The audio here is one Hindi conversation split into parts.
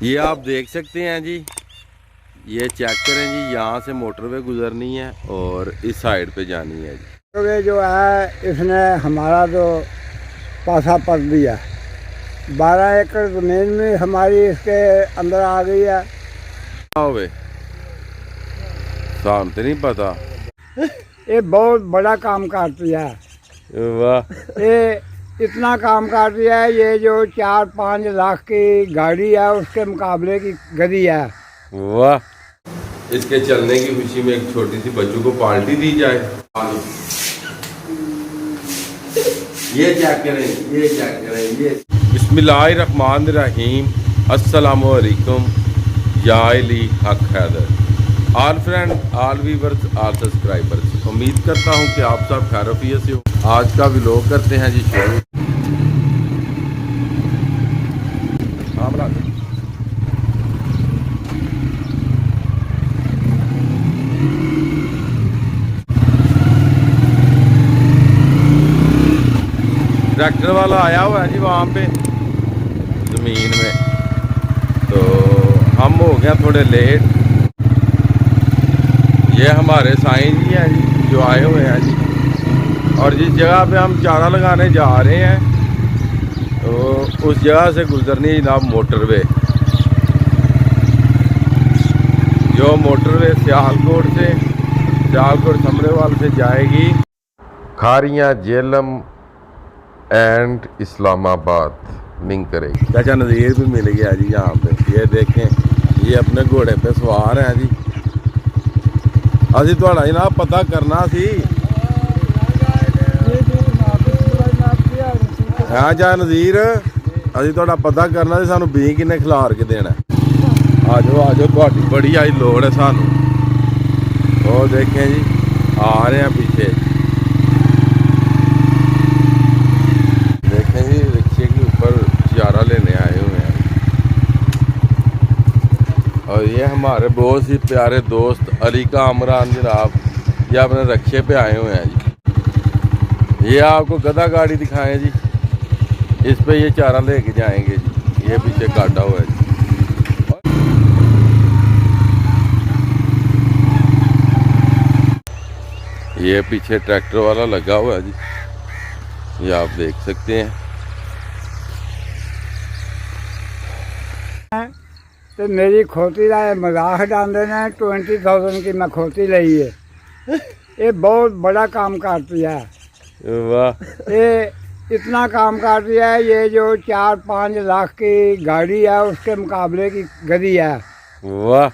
ये आप देख सकते हैं जी, ये चेक करें जी, यहाँ से मोटरवे गुजरनी है और इस साइड पे जानी है जी। तो ये जो है इसने हमारा तो पासा पड़ दिया। 12 एकड़ ज़मीन में हमारी इसके अंदर आ गई है। होवे शाम तो नहीं पता। ये बहुत बड़ा काम करती है। वाह, ये इतना काम करती है, ये जो 4-5 लाख की गाड़ी है उसके मुकाबले की गधी है। वाह। इसके चलने की खुशी में एक छोटी सी बच्चों को पार्टी दी जाए। ये चेक करें, ये चेक करें, ये बिस्मिल्लाहिर्रहमानिर्रहीम। अस्सलामु अलैकुम या अली हक Haidar. All friend, all viewers, all subscribers, उम्मीद करता हूँ कि आप सब खैरियत से हो। आज का व्लॉग करते हैं जी शुरू। हाँ बना दो। ट्रैक्टर वाला आया हुआ है जी वहाँ पे ज़मीन में, तो हम हो गए थोड़े लेट। ये हमारे साईं जी हैं जी जो आए हुए हैं जी, और जिस जगह पे हम चारा लगाने जा रहे हैं तो उस जगह से गुजरनी है जनाब मोटरवे। जो मोटरवे सियालकोट समरेवाल से जाएगी खारियाँ, जेलम एंड इस्लामाबाद लिंक करेगी। चाचा नज़ीर भी मिल गया जी यहाँ पे। ये देखें, ये अपने घोड़े पे सवार हैं जी। अभी थोड़ा जनाब पता करना सी। हाँ जा नज़ीर, अभी थोड़ा पता करना सी सानू बी किन्ने खिलार के देना। आ जाओ थोड़ी बड़ी आई लोड़ है सानू। वो देखें जी आ रहे हैं पीछे। देखें जी रिक्शे के ऊपर चारा लेने आए हुए हैं। और ये हमारे बहुत ही प्यारे दोस्त अली कामरान जनाब, ये अपने रिक्शे पे आए हुए हैं जी। ये आपको गधा गाड़ी दिखाएं जी, इस पे ये चारा लेके जाएंगे जी। ये पीछे काटा हुआ है जी। ये पीछे ट्रैक्टर वाला लगा हुआ है जी, ये आप देख सकते हैं। तो मेरी खोती का मजाक डालते ने 20,000 की मैं खोती ली है। ये बहुत बड़ा काम करती है। वाह, ये इतना काम करती है, ये जो 4-5 लाख की गाड़ी है उसके मुकाबले की गधी है। वाह।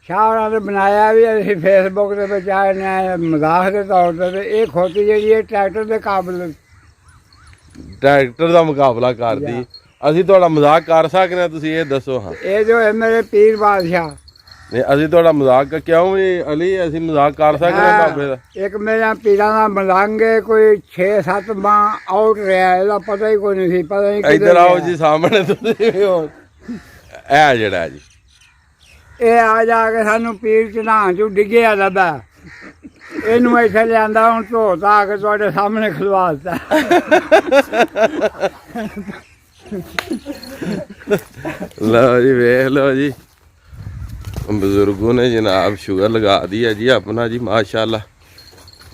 शाह ने बनाया भी अभी फेसबुक के बचाए ने मजाक के तौर पर। ये खोती जी ट्रैक्टर के काबिल ट्रैक्टर का मुकाबला कर दी। ਅਸੀਂ ਤੁਹਾਡਾ ਮਜ਼ਾਕ ਕਰ ਸਕਦੇ ਹਾਂ, ਤੁਸੀਂ ਇਹ ਦੱਸੋ। ਹਾਂ ये जो है मेरे पीर बादशाह। ਨਹੀਂ ਅਸੀਂ ਤੁਹਾਡਾ ਮਜ਼ਾਕ ਕਿਉਂ ਜੀ ਅਲੀ, ਅਸੀਂ ਮਜ਼ਾਕ ਕਰ ਸਕਦੇ ਹਾਂ ਬਾਬੇ ਦਾ। एक मेरा पीरा का मलांगे कोई 6-7 माह आउट रहा, ਇਹਦਾ पता ही कोई नहीं सी। पता नहीं ਇੱਧਰ ਆਓ ਜੀ ਸਾਹਮਣੇ ਤੁਸੀਂ। ਇਹ ਜਿਹੜਾ ਜੀ ਇਹ ਆ ਜਾ ਕੇ ਸਾਨੂੰ ਪੀਰ ਚਨਾਹ ਚੋਂ ਡਿੱਗਿਆ ਲੱਭਾ। ਇਹਨੂੰ ਇੱਥੇ ਲਿਆਂਦਾ, ਹੁਣ ਧੋਤਾ ਆ ਕੇ ਤੁਹਾਡੇ ਸਾਹਮਣੇ ਖਲਵਾ ਦਿੱਤਾ। लो जी देख लो जी, बुजुर्गों ने जनाब शुगर लगा दिया जी अपना जी माशाल्लाह।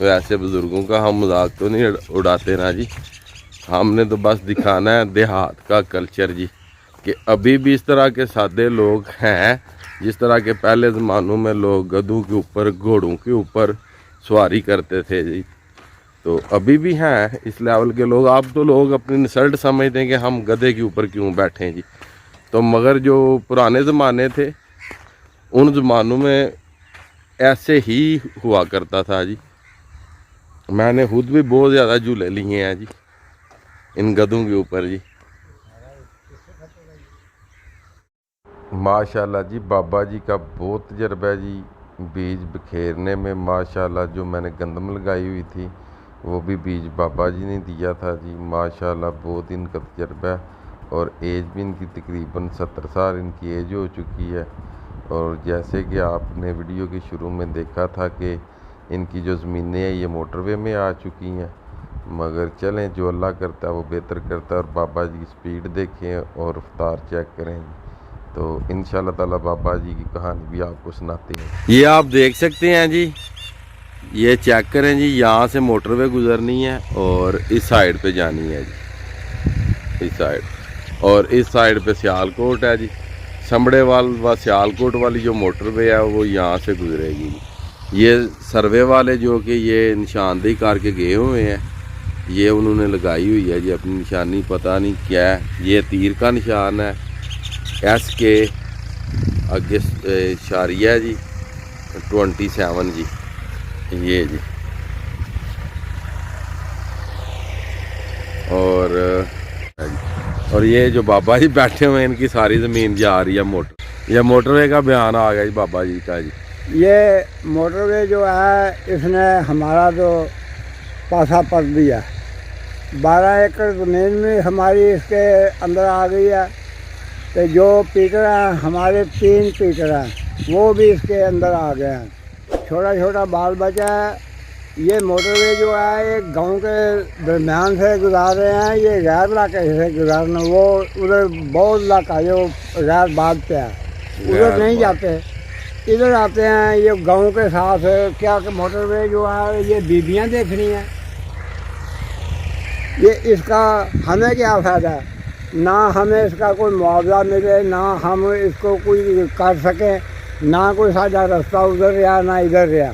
वैसे बुजुर्गों का हम मजाक तो नहीं उड़ाते ना जी, हमने तो बस दिखाना है देहात का कल्चर जी, कि अभी भी इस तरह के सादे लोग हैं जिस तरह के पहले ज़मानों में लोग गधों के ऊपर, घोड़ों के ऊपर सवारी करते थे जी। तो अभी भी हैं इस लेवल के लोग। आप तो लोग अपनी इंसल्ट समझते हैं कि हम गधे के ऊपर क्यों बैठे जी, तो मगर जो पुराने ज़माने थे उन ज़मानों में ऐसे ही हुआ करता था जी। मैंने खुद भी बहुत ज़्यादा झूले लिए हैं जी इन गधों के ऊपर जी। माशाल्लाह जी, बाबा जी का बहुत तजर्बा है जी बीज बिखेरने में। माशाल्लाह जो मैंने गंदम लगाई हुई थी वो भी बीज बाबा जी ने दिया था जी। माशाल्लाह बहुत इनका तजर्बा है, और एज भी इनकी तकरीबन 70 साल इनकी एज हो चुकी है। और जैसे कि आपने वीडियो के शुरू में देखा था कि इनकी जो ज़मीनें हैं ये मोटरवे में आ चुकी हैं, मगर चलें जो अल्लाह करता है वो बेहतर करता है। और बाबा जी की स्पीड देखें और रफ्तार चेक करें। तो इंशाल्लाह ताला बाबा जी की कहानी भी आपको सुनाते हैं। ये आप देख सकते हैं जी, ये चेक करें जी, यहाँ से मोटरवे गुजरनी है और इस साइड पे जानी है जी, इस साइड, और इस साइड पे सियालकोट है जी। समड़ेवाल व सियालकोट वाली जो मोटरवे है वो यहाँ से गुजरेगी जी। ये सर्वे वाले जो कि ये निशानदेही करके गए हुए हैं, ये उन्होंने लगाई हुई है जी अपनी निशानी, पता नहीं क्या है। ये तीर का निशान है, एस के आगे इशारिया जी 27 जी, ये जी। और ये जो बाबा जी बैठे हुए हैं, इनकी सारी ज़मीन जा रही है मोटर, ये मोटरवे का बयान आ गया जी बाबा जी का जी। ये मोटरवे जो है इसने हमारा जो पासा पड़ दिया, 12 एकड़ ज़मीन में हमारी इसके अंदर आ गई है। तो जो पीटर हैं हमारे 3 पीटर हैं वो भी इसके अंदर आ गए हैं। छोटा छोटा बाल बच्चा है। ये मोटरवे जो है एक गांव के दरमियान से गुजार रहे हैं, ये गैर इलाके से गुजारना, वो उधर बहुत इलाका जो गैर बाद पे है, उधर नहीं जाते, इधर आते हैं। ये गांव के साथ क्या कि मोटरवे जो है ये बीबियाँ देखनी है, ये इसका हमें क्या फ़ायदा है? ना हमें इसका कोई मुआवजा मिले, ना हम इसको कोई कर सकें, ना कोई साझा रास्ता उधर रहा ना इधर रहा।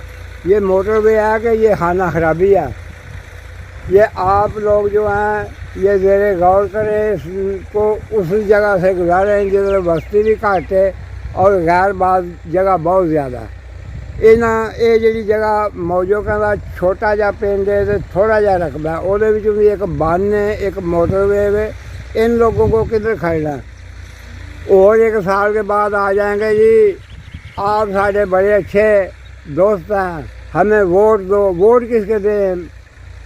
ये मोटरवे है कि ये खाना खराबी है। ये आप लोग जो हैं ये ज़रा गौर करें, इसको उस जगह से गुजारें जिधर बस्ती भी घट है और गैर बाज जगह बहुत ज़्यादा। ये जी जगह मौजो कहता छोटा जा पिंड है तो थोड़ा जा रकबा, ਉਹਦੇ ਵਿੱਚ भी एक बन है, एक मोटरवे है। इन लोगों को किधर खड़ना? और 1 साल के बाद आ जाएंगे जी, आप सारे बड़े अच्छे दोस्त हैं, हमें वोट दो। वोट किसके दें?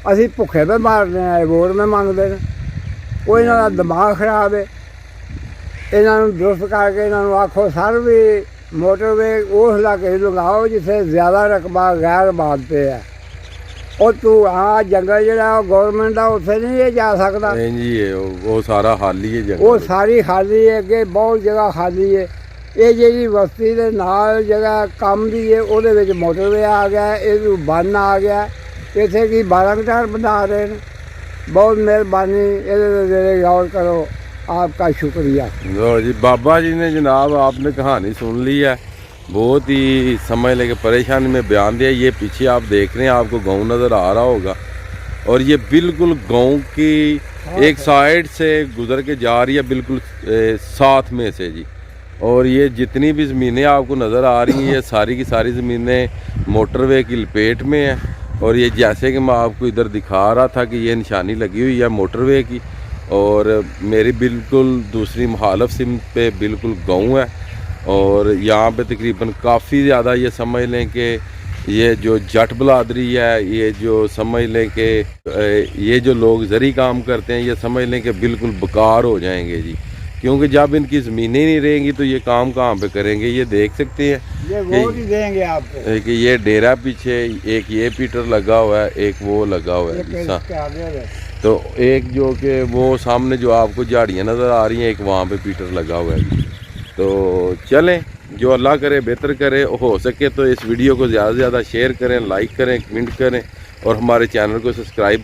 असी भुखे पे मारने आए, वोट में मंगते हैं। वो इन्हों दिमाग खराब है। इन्हों दुरुस्त करके इन्हों आखो सर भी मोटरवे उस इलाके लगाओ जिसे ज़्यादा रकबा गैर बात पे है। और तू हाँ जंगल जो गौरमेंट का उत्थे नहीं ये जा सकता जी, वो सारा खाली है जगह, वो सारी खाली है, अगे बहुत जगह खाली है। ये जी बस्ती के नाल जगह कम दी है, वो मोटरवे आ गया, ये बन आ गया, इतने की 12 मीटर बना रहे हैं। बहुत मेहरबानी, ये गौर करो, आपका शुक्रिया। लो जी, बाबा जी ने जनाब आपने कहानी सुन ली है, बहुत ही समझ लेके परेशानी में बयान दिया। ये पीछे आप देख रहे हैं, आपको गांव नज़र आ रहा होगा, और ये बिल्कुल गांव की एक साइड से गुजर के जा रही है, बिल्कुल साथ में से जी। और ये जितनी भी ज़मीनें आपको नज़र आ रही हैं, ये सारी की सारी ज़मीनें मोटरवे की लपेट में हैं। और ये जैसे कि मैं आपको इधर दिखा रहा था कि ये निशानी लगी हुई है मोटरवे की, और मेरी बिल्कुल दूसरी मुखालफ सिम पे बिल्कुल गाँव है। और यहाँ पे तकरीबन काफ़ी ज़्यादा ये समझ लें कि ये जो जट बलादरी है, ये जो समझ लें कि ये जो लोग ज़री काम करते हैं, ये समझ लें कि बिल्कुल बेकार हो जाएंगे जी। क्योंकि जब इनकी ज़मीनें नहीं रहेंगी तो ये काम कहाँ पे करेंगे? ये देख सकते हैं, ये वोट ही देंगे आपको कि ये डेरा पीछे एक ये पीटर लगा हुआ है, एक वो लगा हुआ है। तो एक जो कि वो सामने जो आपको झाड़ियाँ नज़र आ रही हैं, एक वहाँ पे पीटर लगा हुआ है। तो चलें, जो अल्लाह करे बेहतर करे। हो सके तो इस वीडियो को ज़्यादा से ज़्यादा शेयर करें, लाइक करें, कमेंट करें, और हमारे चैनल को सब्सक्राइब।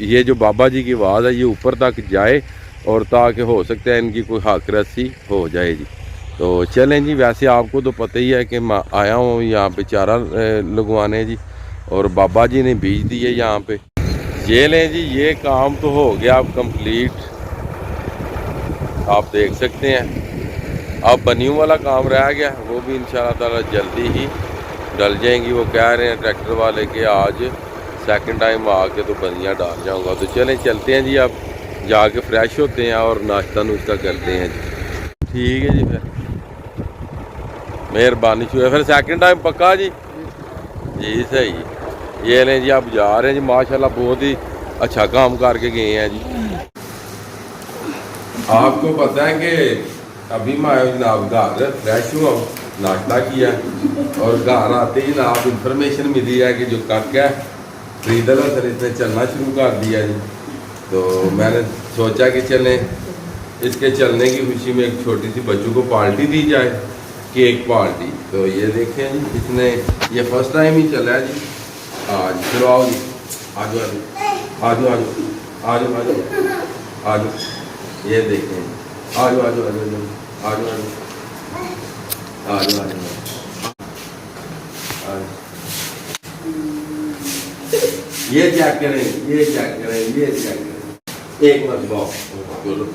ये जो बाबा जी की आवाज़ है ये ऊपर तक जाए, और ताकि हो सकता है इनकी कोई हक रसी हो जाए जी। तो चलें जी, वैसे आपको तो पता ही है कि मैं आया हूँ यहाँ पे चारा लगवाने जी, और बाबा जी ने बीज दिए यहाँ पे। ये लें जी, ये काम तो हो गया अब कंप्लीट, आप देख सकते हैं। अब बनियों वाला काम रह गया, वो भी इंशाल्लाह ताला जल्दी ही डल जाएंगी। वो कह रहे हैं ट्रैक्टर वाले के आज सेकंड टाइम आके तो बनियाँ डाल जाऊंगा। तो चलें चलते हैं जी, अब जाके फ्रेश होते हैं और नाश्ता नुश्ता करते हैं जी। ठीक है जी, फिर मेहरबानी शुक्रिया। फिर सेकंड टाइम पक्का जी? जी सही। ये लें जी, आप जा रहे हैं जी, माशाल्लाह बहुत ही अच्छा काम करके गए हैं जी। आपको पता है कि अभी मैं आया जनाब घर, फ्रेश हुआ, नाश्ता किया, और घर आते ही जनाब इंफॉर्मेशन मिली है कि जो कक है फ्रीदल हसन इसने चलना शुरू कर दिया जी। तो मैंने सोचा कि चलें इसके चलने की खुशी में एक छोटी सी बच्चों को पार्टी दी जाए, केक पार्टी। तो ये देखें जी, इसने ये फर्स्ट टाइम ही चला है जी आज। चलो आओ जी, आज आज आज आज आज आज आज ये देखें, आज आज आज आज आज आज ये चेक करें, ये चेक करें, ये चेक करें। एक मिनट बॉक्स बोलो,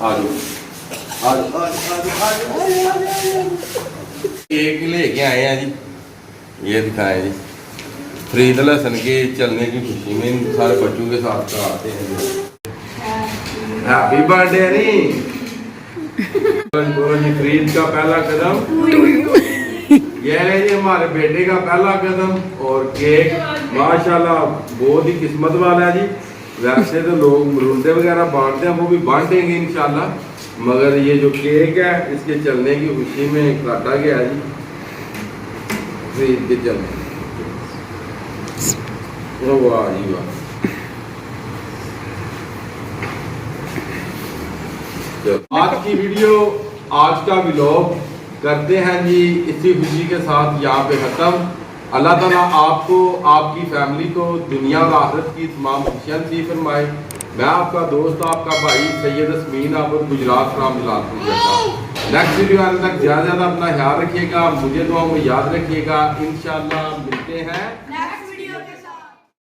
आलू आलू आलू केक लेके आए हैं जी, ये दिखाएं जी। फरीद हसन के चलने की खुशी में इन सारे बच्चों के साथ कराते हैं। हैप्पी बर्थडे नहीं फरीद का पहला कदम, यह है जी हमारे बेटे का पहला कदम। और केक माशाल्लाह बहुत ही किस्मत वाला है जी। वैसे तो लोग मरूंडे वगैरह बांटते हैं, वो भी बांटेंगे इंशाल्लाह, मगर ये जो केक है इसके चलने की खुशी में काटा गया जी फरीद के चलने। वाह जी वाह। आज की वीडियो, आज का व्लॉग करते हैं जी इसी खुशी के साथ यहाँ पे खत्म। अल्लाह ताला आपको, आपकी फैमिली को दुनिया और आखिरत की तमाम खुशियाँ नसीब फरमाए। मैं आपका दोस्त, आपका भाई Syed Asmin Abad, Gujarat from Jalalpur. Next video आने तक ज़्यादा अपना ख्याल रखिएगा, मुझे दुआओं में याद रखिएगा। इंशाल्लाह मिलते हैं।